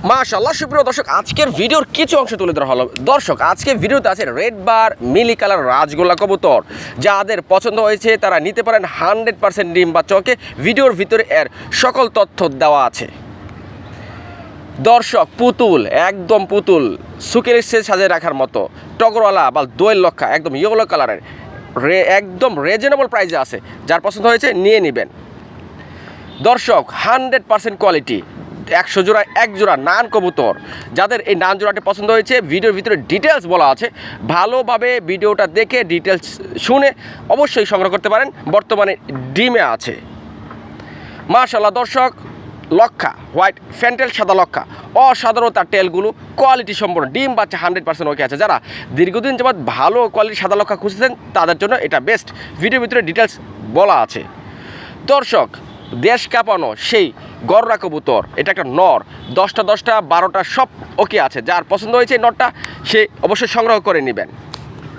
মাশাআল্লাহ সুপ্রিয় দর্শক, আজকের ভিডিওর কিছু অংশ তুলে ধরা হলো। দর্শক, আজকের ভিডিওতে আছে রেড বার মিলি কালার রাজগোল্লা কবুতর। যাদের পছন্দ হয়েছে তারা নিতে পারেন 100% ডিম বাচ্চা। ওকে, ভিডিওর ভিতরে এর সকল তথ্য দেওয়া আছে। দর্শক, পুতুল, একদম পুতুল, সুকের সেট সাজিয়ে রাখার মতো, টগরওয়ালা বা দোয়েল লক্ষা, একদম ইয়েলো কালারের, একদম রিজনেবল প্রাইসে আছে। যার পছন্দ হয়েছে নিয়ে নেবেন। দর্শক, 100% কোয়ালিটি, 100 জোড়া 1 জোড়া নান কবুতর। যাদের এই নান জোড়াটি পছন্দ হয়েছে, ভিডিওর ভিতরে ডিটেলস বলা আছে, ভালোভাবে ভিডিওটা দেখে ডিটেলস শুনে অবশ্যই সংগ্রহ করতে পারেন। বর্তমানে ডিমে আছে। মাশাআল্লাহ দর্শক, লক্ষা হোয়াইট ফ্যান্টেল সাদা লক্ষা, অসাধারণ তার টেলগুলো, কোয়ালিটি সম্পূর্ণ, ডিম বাচ্চা 100% ওকে আছে। যারা দীর্ঘদিন যাবৎ ভালো কোয়ালিটির সাদা লক্ষা খুঁজছেন তাদের জন্য এটা বেস্ট। ভিডিওর ভিতরে ডিটেলস বলা আছে। দর্শক, দেশ কাঁপানো সেই গররা কবুতর, এটা একটা নর, 10টা 12টা সব ওকে আছে। যার পছন্দ হয়েছে নরটা সে অবশ্যই সংগ্রহ করে নেবেন।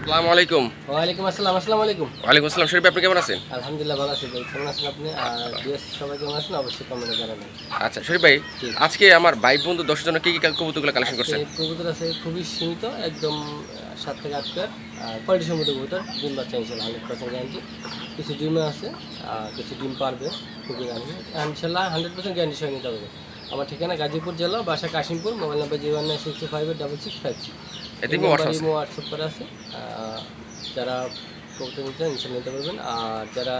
আসসালামু আলাইকুম। ওয়ালাইকুম আসসালাম। আসসালামু আলাইকুম। ওয়ালাইকুম আসসালাম। শরীফ, আপনি কেমন আছেন? আলহামদুলিল্লাহ ভালো আছি ভাই। কেমন আছেন আপনি? আর বিএস সবাই কেমন আছেন অবশ্যই কমেন্টে জানাবেন। আচ্ছা শরীফ ভাই, আজকে আমার ভাই বন্ধু 10 জনের কি কবুতরগুলো কালেকশন করছেন? কবুতর আছে খুবই সীমিত, একদম 7 থেকে 8 পেয়ার, আর কোয়ালিটি সম্মত কবুতর, ডিম বাচ্চা ইনশাল্লাহ 100% গ্যারান্টি। কিছু ডিমে আছে আর কিছু ডিম পারবে, খুবই গ্যারান্টি ইনশাল্লাহ 100% গ্যারান্টি সহ নিতে হবে। আমার ঠিকানা গাজীপুর জেলা, বাসা কাশিমপুর, মোবাইল নাম্বার 01965865656। এদিকে হোয়াটসঅ্যাপ করা আছে। যারা কবুতর নিতে ইনশাল্লাহ নিতে পারবেন, আর যারা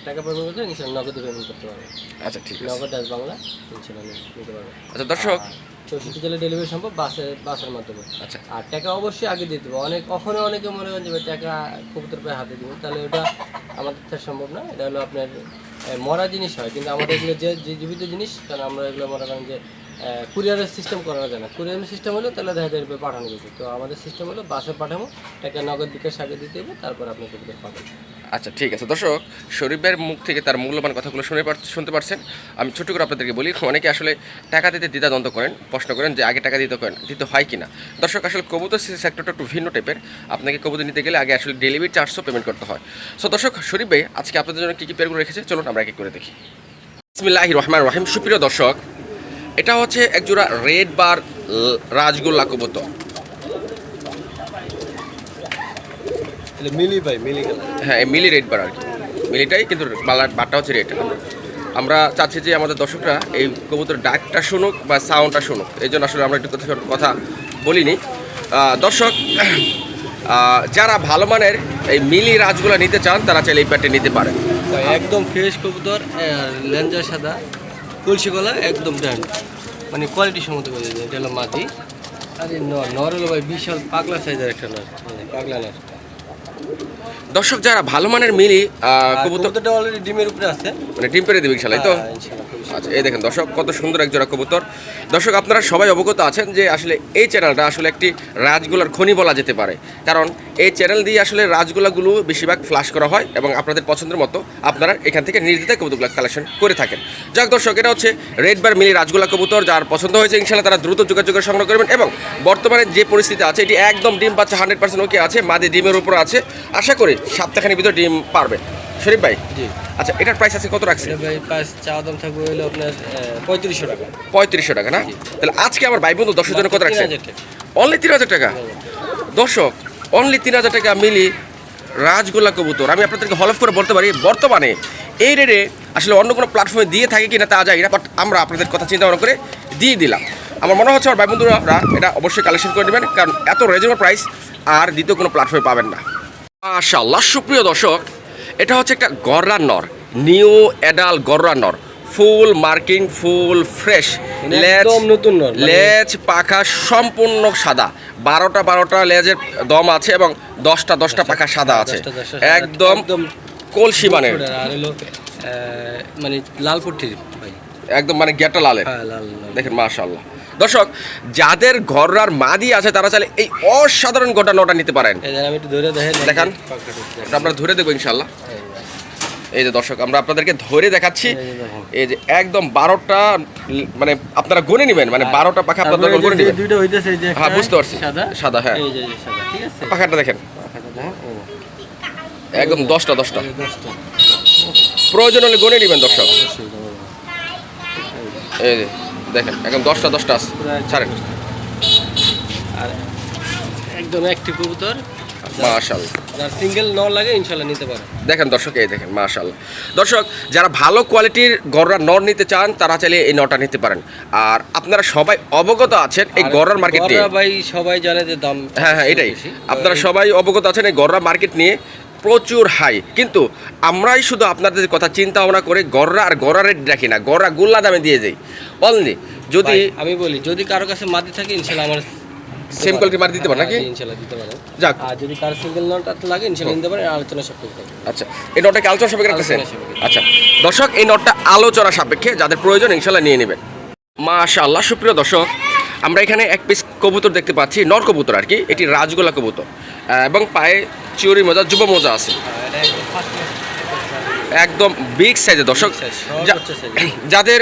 টাকা পেমেন্ট করতে ইনশাল্লাহ নগদে পেমেন্ট করতে পারবেন। আচ্ছা ঠিক আছে, নগদ ডাচ বাংলা ইনশাল্লাহ নিতে পারবেন। আচ্ছা দর্শক, 64 জেলায় ডেলিভারি সম্ভব বাসের মাধ্যমে। আচ্ছা, আর টাকা অবশ্যই আগে দিয়ে দেবো। অনেকে মনে করেন যে টাকা কবুতর পায়ে হাতে দিব, তাহলে ওটা আমাদের তো সম্ভব না। এটা হলো আপনার মরা জিনিস হয়, কিন্তু আমাদের এগুলো যে জীবিত জিনিস, কারণ আমরা এগুলো মনে করেন যে কুরিয়ারের সিস্টেম করা যায় না। কুরিয়ারের সিস্টেম হলো তাহলে দেখা যায় পাঠানো গেছে। তো আমাদের সিস্টেম হলো বাসে পাঠাবো, টাকা নগদ বিকাশ আগে দিতে হবে, তারপর আপনি কবুতর পাবেন। আচ্ছা ঠিক আছে। দর্শক, শরীফের মুখ থেকে তার মূল্যবান কথাগুলো শুনতে পারছেন। আমি ছোট করে আপনাদেরকে বলি, অনেকে আসলে টাকা দিতে দ্বিধাদ্বন্দ্ব করেন, প্রশ্ন করেন যে আগে টাকা দিতে হয় কি না। দর্শক, আসলে কবুতর সেক্টরটা একটু ভিন্ন টাইপের। আপনাকে কবুতর নিতে গেলে আগে আসলে ডেলিভারি চার্জও পেমেন্ট করতে হয়। সো দর্শক, শরীফ ভাই আজকে আপনাদের জন্য কী কী পেয়ারগুলো রেখেছে চলুন আমরা এক এক করে দেখি। বিসমিল্লাহির রহমানির রহিম। সুপ্রিয় দর্শক, এটা হচ্ছে এক জোড়া রেড বার রাজগোল্লা কবুতর। মিলি ভাই, মিলি কালার। হ্যাঁ, এই মিলি রেড বার আর কি, মিলিটাই, কিন্তু বারটা হচ্ছে রেড। আমরা চাচ্ছি যে আমাদের দর্শকরা এই কবুতর ডাকটা শুনুক বা সাউন্ডটা শুনুক, এই জন্য আসলে আমরা একটু কথা বলিনি। দর্শক, যারা ভালো মানের এই মিলি রাজগুলা নিতে চান তারা চাইলে এই প্যাটে নিতে পারেন। একদম ফ্রেশ কবুতর, লেঞ্জা সাদা, কলসি গলা, একদম ব্র্যান্ড, মানে কোয়ালিটি সম্মত করে দেয়। এটা হলো মাটি। আরে নর হলো ভাই বিশাল পাগলা সাইজের একটা নর, পাগলা নর। দর্শক, যারা ভালো মানের মিলি কবুতরটা অলরেডি ডিমের উপরে আছে, মানে ডিম পেড়ে দেবে ইনশাআল্লাহ, তো আচ্ছা এই দেখেন দর্শক, কত সুন্দর এক জোড়া কবুতর। দর্শক, আপনারা সবাই অবগত আছেন যে আসলে এই চ্যানেলটা আসলে একটি রাজগোলার খনি বলা যেতে পারে, কারণ এই চ্যানেল দিয়ে আসলে রাজগোলাগুলো বেশিরভাগ ফ্লাশ করা হয় এবং আপনাদের পছন্দের মতো আপনারা এখান থেকে নির্দ্বিধায় কবুতরগুলো কালেকশন করে থাকেন। যাক দর্শক, এটা হচ্ছে রেড বার মিলি রাজগোলা কবুতর। যার পছন্দ হয়েছে ইনশাআল্লাহ তারা দ্রুত যোগাযোগ সংগ্রহ করবেন। এবং বর্তমানে যে পরিস্থিতি আছে, এটি একদম ডিম বাচ্চা 100% ওকে আছে, মাদি ডিমের উপর আছে। আশা করি সপ্তাহখানির ভিতরে ডিম পারবে। শরীফ ভাই, জি আচ্ছা, এটার প্রাইস আছে কত রাখছে? ভাই প্রাইস চাওয়া দাম থাকবে হলো আপনার 3500 টাকা। 3500 টাকা না? তাহলে আজকে আমার ভাই বন্ধু 10 জনের কত রাখছে? অনলি 3000 টাকা। দর্শক, অনলি 3000 টাকা মিলি রাজগোল্লা কবুতর। আমি আপনাদেরকে হলফ করে বলতে পারি বর্তমানে এই রেটে আসলে অন্য কোনো প্ল্যাটফর্মে দিয়ে থাকে কিনা তা যায় না, বাট আমরা আপনাদের কথা চিন্তা ভাবনা করে দিয়ে দিলাম। আমার মনে হচ্ছে আমার ভাই বন্ধুরা এটা অবশ্যই কালেকশন করে নেবেন, কারণ এত রিজনেবল প্রাইস আর দ্বিতীয় কোনো প্ল্যাটফর্মে পাবেন না। মাশাআল্লাহ সুপ্রিয় দর্শক, এটা হচ্ছে একটা গররা নর, নিউ অ্যাডাল গররা নর, ফুল মার্কিং, ফুল ফ্রেশ, একদম নতুন নর, লেজ পাখা সম্পূর্ণ সাদা, 12টা লেজের দম আছে এবং 10টা পাখা সাদা আছে, একদম কলসি মানের, আর হলো মানে লাল পট্টির ভাই, একদম মানে গেটটা লালের। দেখেন মাশাআল্লাহ। দর্শক, যাদের ঘররার মাদি আছে তারা চাইলে এই অসাধারণ গোটা নটা নিতে পারেন। আমি একটু ধরে দেখান, আমরা ধরে দেবো ইনশাআল্লাহ। এই যে দর্শক, আমরা আপনাদেরকে ধরে দেখাচ্ছি। এই যে একদম 12টা, মানে আপনারা গুনে নেবেন, মানে 12টা পাখা আপনারা গুনে নেবেন। দুইটা হইতাছে যে, হ্যাঁ বুঝতে পারছি, সাদা, হ্যাঁ এই যে সাদা, ঠিক আছে। পাখাটা দেখেন, একদম 10টা প্রয়োজন হলে গুনে নেবেন দর্শক। এই যে দেখেন একদম 10টা 10টা আছে ছাড়েন। আর একদম অ্যাক্টিভ কবুতর, মাশাআল্লাহ। যার সিঙ্গেল নর লাগে ইনশাল্লাহ নিতে পারে। দেখেন দর্শক, এই দেখেন মাশাআল্লাহ। দর্শক যারা ভালো কোয়ালিটির গররা নর নিতে চান তারা চাইলে এই নরটা নিতে পারেন। আর আপনারা সবাই অবগত আছেন এই গররার মার্কেট নিয়ে। গররা ভাই সবাই জানে যে দাম, হ্যাঁ হ্যাঁ এটাই, আপনারা সবাই অবগত আছেন এই গররা মার্কেট নিয়ে প্রচুর হাই। কিন্তু আমরাই শুধু আপনাদের কথা চিন্তা ভাবনা করে গররা আর গররা রেট রাখি না, গররা গোল্লা দামে দিয়ে যাই অনলি। যদি ভাই, আমি বলি যদি কারো কাছে মাদি থাকে ইনশাল্লাহ আমার সেম কোয়ালিটি মার দিতে পারেন নাকি? ইনশাল্লাহ দিতে পারেন। যাক, আর যদি কারো সিঙ্গেল নটটা লাগে ইনশাল্লাহ নিতে পারেন, আলোচনা সাপেক্ষে। আচ্ছা এই নটটা কি আলোচনা সাপেক্ষে রাখতেছেন? আলোচনা সাপেক্ষে। আচ্ছা দর্শক, এই নটটা আলোচনা সাপেক্ষে, যাদের প্রয়োজন ইনশাল্লাহ নিয়ে নেবেন। মাশাআল্লাহ। সুপ্রিয় দর্শক, আমরা এখানে এক পিস কবুতর দেখতে পাচ্ছি, নর কবুতর আর কি। এটি রাজগোলা কবুতর এবং পায়ে চিউরি মোজা, যুব মোজা আছে, একদম বিগ সাইজের। দর্শক যাদের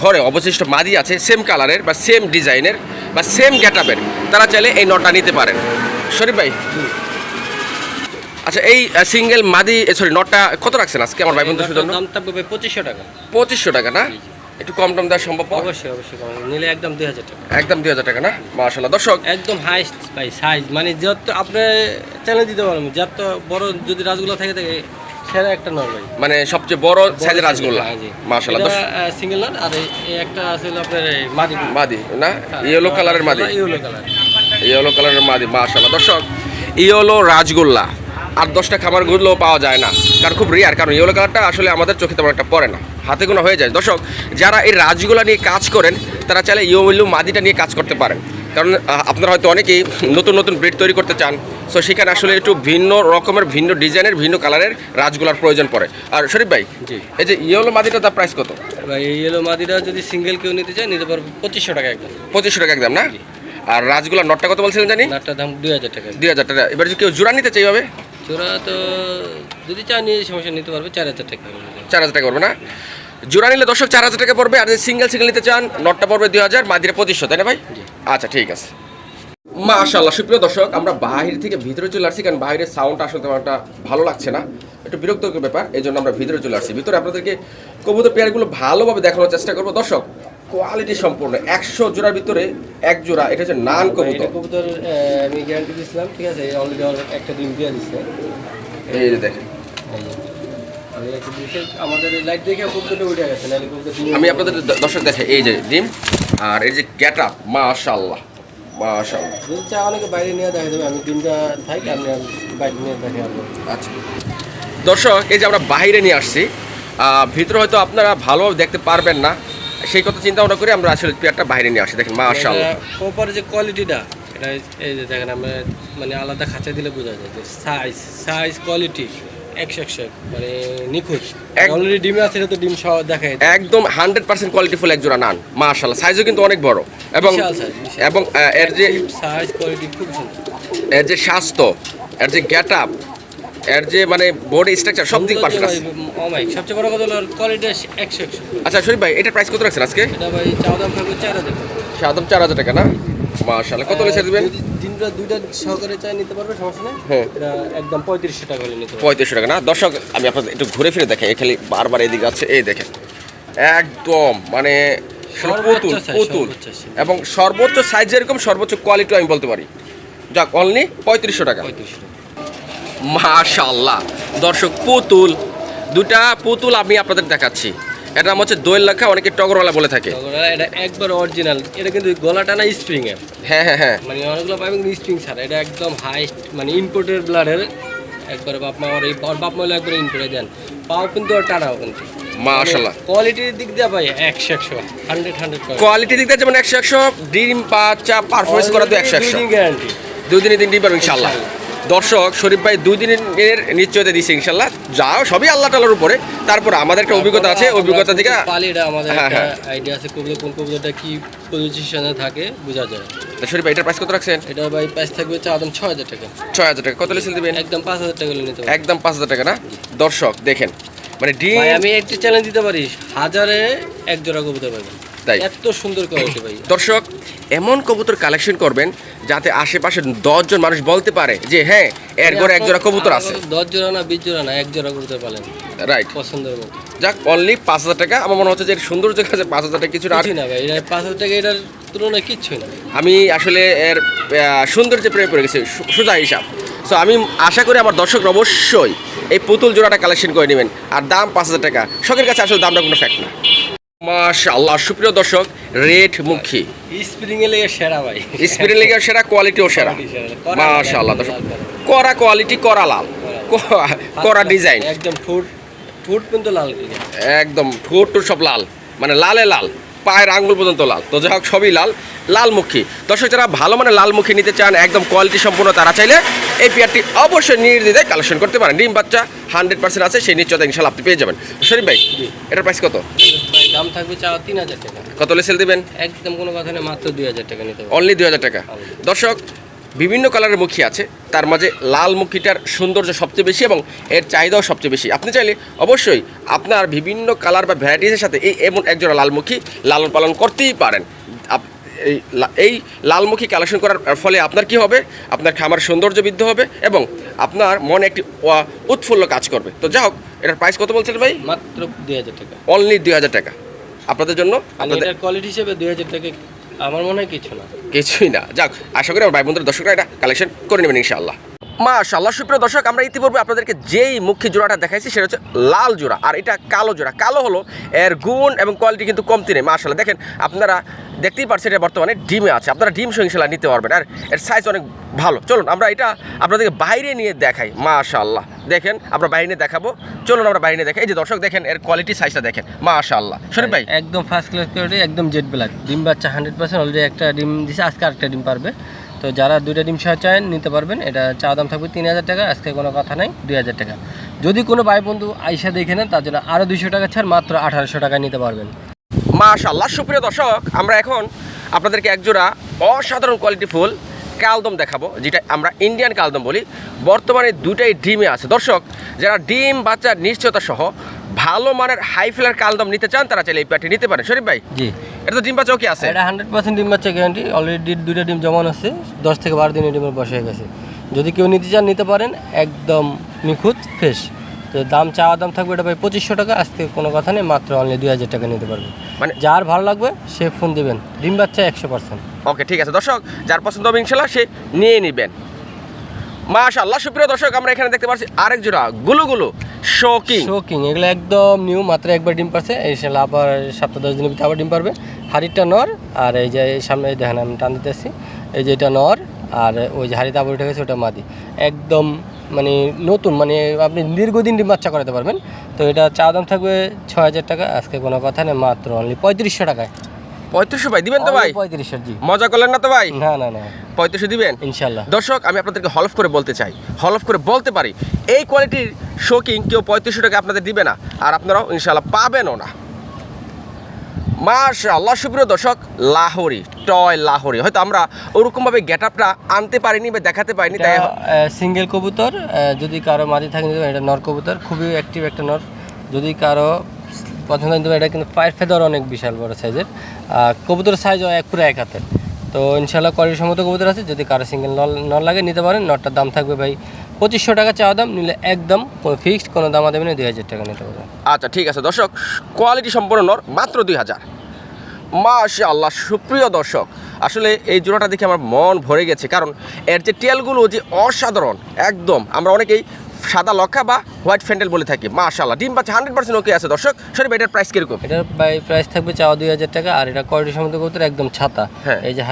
ঘরে অবশিষ্ট মাদি আছে সেম কালারের বা সেম ডিজাইনের বা সেম গেটআপের, তারা চাইলে এই নটটা নিতে পারেন। শরীফ ভাই, আচ্ছা এই সিঙ্গেল মাদি সরি নটটা কত রাখছেন আজকে আমার ভাই বন্ধুদের জন্য? দাম থাকবে 2500 টাকা। 2500 টাকা না? একটু কম টম দেওয়া সম্ভব? অবশ্যই অবশ্যই কম নিলে একদম 2000 টাকা। একদম 2000 টাকা না? মাশাআল্লাহ। দর্শক একদম হাইস্ট ভাই সাইজ, মানে যত আপনি চ্যালেঞ্জ দিতে পারবেন, যত বড় যদি রাজগুলো থাকে সেরা একটা নর ভাই, মানে সবচেয়ে বড় সাইজের রাজগোল্লা। মাশাআল্লাহ। এটা সিঙ্গেল নর, আর এই একটা আছে হলো আপনার মাদি মাদি না? ইয়েলো কালারের মাদি, ইয়েলো কালার, ইয়েলো কালারের মাদি। মাশাআল্লাহ। দর্শক ইয়েলো রাজগোল্লা আর 10টা খামারগুলো পাওয়া যায় না, কারণ খুব রেয়ার, কারণ ইয়েলো কালারটা আসলে আমাদের চোখে তেমন একটা পড়ে না, হাতে গোনা হয়ে যায়। দর্শক যারা এই রাজগোল্লা নিয়ে কাজ করেন তারা চাইলে ইয়েলো মাদিটা নিয়ে কাজ করতে পারেন, কারণ আপনারা হয়তো অনেকেই নতুন নতুন ব্রিড তৈরি করতে চান। সো সেখানে আসলে একটু ভিন্ন রকমের, ভিন্ন ডিজাইনের, ভিন্ন কালারের রাজগোলার প্রয়োজন পড়ে। আর শরীফ ভাই, এই যে ইয়েলো মাদিটা তার প্রাইস কত ভাই? এই ইয়েলো মাদিটা যদি সিঙ্গেল কেউ নিতে চায় নিতে পারবে 2500 টাকা একদম। 2500 টাকা একদম না? আর রাজগোলার নটটা কত বলছিলেন জানি? নটটার দাম 2000 টাকা। 2000 টাকা। এবার যদি কেউ জোড়া নিতে চাই হবে? জোড়া তো যদি চান নিয়ে সমস্যা নিতে পারবে 4000 টাকা। 4000 টাকা পড়বে না? জোড়া নিলে দর্শক 4000 টাকা পড়বে। আর যদি সিঙ্গেল নিতে চান নটটা পড়বে 2000, মাদিরা 2500, তাই না ভাই? আচ্ছা ঠিক আছে। মাশাআল্লাহ। সুপ্রিয় দর্শক, আমরা বাইরে থেকে ভিতরে চলে আসছি, কারণ বাইরের সাউন্ড আসলে তেমন একটা ভালো লাগছে না, একটু বিরক্তকর ব্যাপার, এই জন্য আমরা ভিতরে চলে আসছি। ভিতরে আপনাদেরকে কবুতর পেয়ারগুলো ভালোভাবে দেখানোর চেষ্টা করবো। দর্শক কোয়ালিটি সম্পূর্ণ 100 জোড়ার ভিতরে এক জোড়া, এটা হচ্ছে নান কবুতর। কবুতর আমি গ্যারান্টি দিয়েছিলাম, ঠিক আছে, অলরেডি একটা ডিম দিয়ে দিচ্ছে। এই যে দেখেন, আমি একটা দিয়েছি, আমাদের লাইট দেখে কবুতরটা উঠে গেছে, নাহলে কবুতর আমি আপনাদের দর্শক দেখে এই যে ডিম আর এই যে গেট আপ। মাশাআল্লাহ মাশাআল্লাহ। যদি চা অনেকে বাইরে নিয়ে দেখা যাবে, আমি ডিমটা থাকি আপনি বাইরে নিয়ে দেখে আসবো। আচ্ছা দর্শক, এই যে আমরা বাইরে নিয়ে আসছি, ভিতরে হয়তো আপনারা ভালোভাবে দেখতে পারবেন না, সেই কথা চিন্তা ভাবনা করে আমরা আসলে পেয়ারটা বাইরে নিয়ে আসি। দেখেন মাশাআল্লাহ, কোপার যে কোয়ালিটিটা, এটা এই যে দেখেন, আমরা মানে আলাদা খাঁচা দিলে বোঝা যায় যে সাইজ কোয়ালিটি 100 মানে নিখুঁত। অলরেডি ডিমে আছে, এটা তো ডিম সহ দেখায় একদম 100% কোয়ালিটিফুল এক জোড়া নান। মাশাআল্লাহ, সাইজও কিন্তু অনেক বড় এবং এবং এর যে সাইজ কোয়ালিটি খুব সুন্দর, এর যে স্বাস্থ্য, এর যে গেট আপ, এর যে মানে বডি স্ট্রাকচার সব দিক পারফেক্ট আছে। সবচেয়ে বড় কথা হলো কোয়ালিটি 100। আচ্ছা শরীফ ভাই, এটার প্রাইস কত রাখছেন আজকে? এটা ভাই চাওয়া দাম থাকবে 4000 টাকা। সাদম 4000 টাকা না? মাশাআল্লাহ। কত লেছে দিবেন? দিনটা দুইটা সহকারে চাই নিতে পারবে, সমস্যা নেই। হ্যাঁ, এটা একদম 3500 টাকা হলে নিতে পারবে। 3500 টাকা না? দর্শক আমি আপনাদের একটু ঘুরে ফিরে দেখাই, খালি বারবার এদিকে আছে, এই দেখেন একদম মানে পুতুল পুতুল, এবং সর্বোচ্চ সাইজ যেরকম সর্বোচ্চ কোয়ালিটি আমি বলতে পারি। যাক, অনলি 3500 টাকা। 3500 টাকা। মাশাআল্লাহ। দর্শক পুতুল, দুটা পুতুল আমি আপনাদের দেখাচ্ছি। এটা নাম হচ্ছে দোয়েল লেখা, অনেকে টগরওয়ালা বলে থাকে। এটা একবার অরিজিনাল, এটা কিন্তু গলাটা না স্প্রিং এর। হ্যাঁ হ্যাঁ হ্যাঁ, মানে অনেকগুলো পাবেন কিন্তু স্প্রিং ছাড়া, এটা একদম হাইস্ট মানে ইম্পোর্টেড ব্লাডের। একবারে বাপ মা, এই বাপ মা একবারে ইম্পোর্টে দেন, পাও কিন্তু আর টানাও কিন্তু। মাশাআল্লাহ। কোয়ালিটির দিক দিয়ে ভাই 100 100 কোয়ালিটির দিক দিয়ে যেমন 100 ডিম বাচ্চা পারফরমেন্স করা তো 100 গ্যারান্টি। 2 দিনে 3 ডিম পারবো ইনশাআল্লাহ। দর্শক শরীফ ভাই 2 দিনের নিশ্চয়তা দিচ্ছে ইনশাআল্লাহ, যাও সবই আল্লাহ তাআলার উপরে। তারপর আমাদের একটা অভিজ্ঞতা আছে, অভিজ্ঞতা থেকে পালিটা আমাদের হ্যাঁ একটা হ্যাঁ আইডিয়া আছে, কোন কবুতরটা কি পজিশনে থাকে বোঝা যায়। শরীফ ভাই এটার প্রাইস কত রাখছেন? এটা ভাই প্রাইস থাকবে চাওয়া 6000 টাকা। 6000 টাকা। কত লেসেল দিবেন? একদম 5000 টাকা হলে নিতে পারবেন। একদম 5000 টাকা না? দর্শক দেখেন, মানে ডিম ভাই আমি একটি চ্যালেঞ্জ দিতে পারি, 1000-এ এক জোড়া কবুতর পাবেন। তাই এত সুন্দর কোয়ালিটি ভাই। দর্শক এমন কবুতর কালেকশন করবেন যাতে আশেপাশে 10 জন মানুষ বলতে পারে যে হ্যাঁ এর ঘরে এক জোড়া কবুতর আছে। 10 জোড়া না 20 জোড়া না, এক জোড়া কবুতর পালেন রাইট, পছন্দের মতো। যাক অনলি 5,000 টাকা। আমার মনে হচ্ছে যে এর সৌন্দর্যের কাছে 5,000 টাকা কিছু না। কিছুই না ভাই, এটা 5,000 টাকা এটার তুলনায় কিচ্ছুই না। আমি আসলে এর সৌন্দর্যে প্রেমে পড়ে গেছি, সোজা হিসাব। সো আমি আশা করি আমার দর্শক অবশ্যই এই পুতুল জোড়াটা কালেকশন করে নেবেন। আর দাম 5,000 টাকা, শখের কাছে আসলে দামটা কোনো ফ্যাক্ট না। মাশাআল্লাহ সুপ্রিয় দর্শক, রেড মুখী স্প্রিং এর লেগে সেরা ভাই, স্পিরিট লেগে সেরা, কোয়ালিটিও সেরা। মাশাআল্লাহ দর্শক, কড়া কোয়ালিটি, কড়া লাল, কড়া ডিজাইন, একদম ঠোঁট কিন্তু লাল, একদম ঠোঁট সব লাল, মানে লালে লাল, পায়ের আঙ্গুল পর্যন্ত লাল। তো যাই হোক সবই লাল, লালমুখী। দর্শক যারা ভালো মানে লালমুখী নিতে চান, একদম কোয়ালিটি সম্পূর্ণ, তারা চাইলে এই পেয়ারটি অবশ্যই নির্দ্বিধায় কালেকশন করতে পারেন। ডিম বাচ্চা 100% আছে, সেই নিশ্চয়তা ইনশাল্লাহ আপনি পেয়ে যাবেন। শরীফ ভাই এটার প্রাইস কত? ভাই দাম থাকবে 3,000 টাকা। কত হলে সেল দেবেন? একদম কোনো কথা নেই, মাত্র 2,000 টাকা নিতে হবে। অনলি 2,000 টাকা। দর্শক বিভিন্ন কালারের মুখী আছে, তার মাঝে লাল মুখীটার সৌন্দর্য সবচেয়ে বেশি এবং এর চাহিদাও সবচেয়ে বেশি। আপনি চাইলে অবশ্যই আপনার বিভিন্ন কালার বা ভ্যারাইটিসের সাথে এমন একজোড়া লালমুখী লালন পালন করতেই পারেন। এই লালমুখী কালেকশন করার ফলে আপনার কি হবে? আপনার খামার সৌন্দর্য বৃদ্ধি হবে এবং আপনার মনে একটি উৎফুল্ল কাজ করবে। তো যাই হোক, এটার প্রাইস কত বলছিলেন ভাই? মাত্র 2,000 টাকা। অনলি 2,000 টাকা আপনাদের জন্য। আপনাদের কোয়ালিটি হিসেবে 2,000 টাকা আমার মনে হয় কিছু না, কিছুই না। যাক, আশা করি আমার ভাই বন্ধুরা দর্শকরা এটা কালেকশন করে নেবেন ইনশাআল্লাহ। মাশাআল্লাহ সুপ্রিয় দর্শক, আমরা ইতিপূর্বে আপনাদেরকে যেই মুখী জোড়াটা দেখাইছি সেটা হচ্ছে লাল জোড়া, আর এটা কালো জোড়া। কালো হলো এর গুণ এবং কোয়ালিটি কিন্তু কমতি নেই। মাশাআল্লাহ দেখেন, আপনারা দেখতেই পাচ্ছেন এটা বর্তমানে ডিমে আছে, আপনারা ডিম সহ ইনশাআল্লাহ নিতে পারবেন। আর এর সাইজ অনেক ভালো। চলুন আমরা এটা আপনাদেরকে বাইরে নিয়ে দেখাই। মাশাআল্লাহ দেখেন, আমরা বাইরে নিয়ে দেখাবো। চলুন আমরা বাইরে নিয়ে দেখাই। এই যে দর্শক দেখেন, এর কোয়ালিটি সাইজটা দেখেন। মাশাআল্লাহ শরীফ ভাই একদম ফার্স্ট ক্লাস কোয়ালিটি, একদম জেড ব্ল্যাক। ডিম বাচ্চা 100%, অলরেডি একটা ডিম দিছে, আজকে আরেকটা ডিম পারবে। তো যারা 2টা ডিম সহ চান নিতে পারবেন। এটা চা দাম থাকবে 3,000 টাকা, আজকে কোনো কথা নাই, 2,000 টাকা। যদি কোনো ভাই বন্ধু আইসা দেখে নেন, তার জন্য আরও 200 টাকা ছাড়, মাত্র 1,800 টাকা নিতে পারবেন। মাশাআল্লাহ সুপ্রিয় দর্শক, আমরা এখন আপনাদেরকে একজোড়া অসাধারণ কোয়ালিটি ফুল কালদম দেখাবো, যেটা আমরা ইন্ডিয়ান কালদম বলি। বর্তমানে দুটাই ডিমে আছে। দর্শক যারা ডিম বাচ্চার নিশ্চয়তা সহ ভালো মানের হাই ফ্লার কালদম নিতে চান, তারা চাইলে এই প্যাটি নিতে পারেন। শরীফ ভাই জি, এটা তো ডিম বাচ্চাও কি আছে? এটা 100% ডিম বাচ্চা গ্যারান্টি। অলরেডি 2টা ডিম জমান আছে, 10 থেকে 12 দিনের ডিমের বসে হয়ে গেছে। যদি কেউ নিতে চান নিতে পারেন, একদম নিখুঁত ফ্রেশ। তো দাম চাওয়া দাম থাকবে এটা ভাই 2,500 টাকা, আজকে কোনো কথা নেই, মাত্র অনলি 2,000 টাকা নিতে পারবেন। মানে যার ভালো লাগবে সে ফোন দিবেন। ডিম বাচ্চা 100%। ওকে ঠিক আছে দর্শক, যার পছন্দ হবে ইনশাল্লাহ সে নিয়ে নেবেন। মাশাআল্লাহ সুপ্রিয় দর্শক, আমরা এখানে দেখতে পাচ্ছি আরেক জোড়া গুলো শোকিং। এগুলো একদম নিউ, মাত্র একবার ডিম পারছে। ইনশাল্লাহ আবার 7-10 দিনের ভিতরে আবার ডিম পারবে। হাড়িটা নর, আর এই যে সামনে দেখেন আমি টান দিতেছি, এই যে এটা নর, আর ওই যে হাড়িতে আবার উঠে গেছে ওটা মাদি। একদম মানে নতুন, মানে আপনি দীর্ঘদিন ডিম বাচ্চা করাতে পারবেন। তো এটা চা দাম থাকবে 6,000 টাকা, আজকে কোনো কথা নেই, মাত্র অনলি 3,500 টাকায়। 3500 ভাই দিবেন তো ভাই? 3500 জি। মজা করলেন না তো ভাই? না 3500 দিবেন ইনশাল্লাহ। দর্শক আমি আপনাদেরকে হলফ করে বলতে চাই, হলফ করে বলতে পারি, এই কোয়ালিটির শোকিং কেউ 3500 টাকা আপনাদের দিবে না, আর আপনারাও ইনশাল্লাহ পাবেনও না। মাশাআল্লাহ সুপ্রিয় দর্শক, লাহোরি টয় লাহোরি, হয়তো আমরা ওরকমভাবে গেট আপটা আনতে পারিনি বা দেখাতে পারিনি, তাই সিঙ্গেল কবুতর। যদি কারো মাদি থাকে নিতে পারেন, এটা নর কবুতর, খুবই অ্যাক্টিভ একটা নর। যদি কারো পছন্দ নিতে পারেন, এটা কিন্তু পায়ের ফেদার অনেক বিশাল বড় সাইজের। কবুতরের সাইজ পুরো 1 হাতের। তো ইনশাল্লাহ কোয়ালিটি সম্মত কবুতর আছে। যদি কারো সিঙ্গেল নর লাগে নিতে পারেন। নরটার দাম থাকবে ভাই 2,500 টাকা চাওয়া দাম, নিলে একদম কোনো ফিক্সড কোনো দাম দেবেন, 2,000 টাকা নিতে পারবেন। আচ্ছা ঠিক আছে দর্শক, কোয়ালিটি সম্পন্ন নর, মাত্র 2,000। মাশাআল্লাহ সুপ্রিয় দর্শক, আসলে এই জোড়াটা দেখে আমার মন ভরে গেছে, কারণ এর যে টেলগুলো যে অসাধারণ, একদম আমরা অনেকেই সাদা লক্ষা বা হোয়াইট ফ্যান্ডেল বলে থাকি। মাশাআল্লাহ ডিম বাচ্চা 100% ওকে আছে দর্শক। সরি এটার প্রাইস কিরকম? এটার প্রাইস থাকবে চাওয়া 2,000 টাকা, আর এটা কোয়ালিটি সম্মত কবুতর, একদম ছাতা। হ্যাঁ। এই যে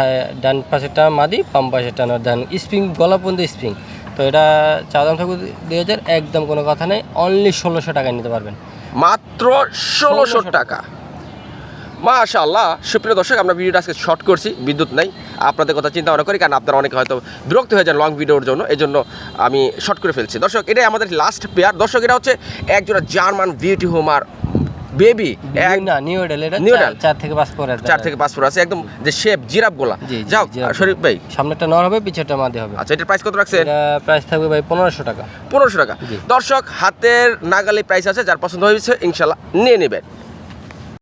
ডান পাশেরটা মাদি, বাম পাশেরটা নর, ডান স্প্রিং, গলা পর্যন্ত স্প্রিং। তো এটা চাওয়া দাম থাকবে 2,000, একদম কোনো কথা নেই, অনলি 1,600 টাকায় নিতে পারবেন। মাত্র 1,600 টাকা। মাশাআল্লাহ সুপ্রিয় দর্শক, আমরা ভিডিওটা আজকে শর্ট করছি, বিদ্যুৎ নাই, আপনাদের কথা চিন্তা ভাবনা করি, কারণ আপনারা অনেকে হয়তো বিরক্ত হয়ে যান লং ভিডিওর জন্য, এই জন্য আমি শর্ট করে ফেলছি। দর্শক এটাই আমাদের লাস্ট পেয়ার। দর্শক এটা হচ্ছে একজোড়া জার্মান বিউটি হোমার বেবি, না নিউ এডাল, এটা নিউ এডাল 4 থেকে 5 পরে, 4 থেকে 5 ফুট আছে, একদম যে শেপ জিরাফ গোলা। জি, যাও জিরাফ। শরীফ ভাই, সামনেটা নর হবে, পিছেরটা মাদি হবে। আচ্ছা এটার প্রাইস কত রাখছে? এটা প্রাইস থাকবে ভাই 1,500 টাকা। 1,500 টাকা। জি। দর্শক হাতের নাগালে প্রাইস আছে, যার পছন্দ হয়েছে ইনশাল্লাহ নিয়ে নেবেন।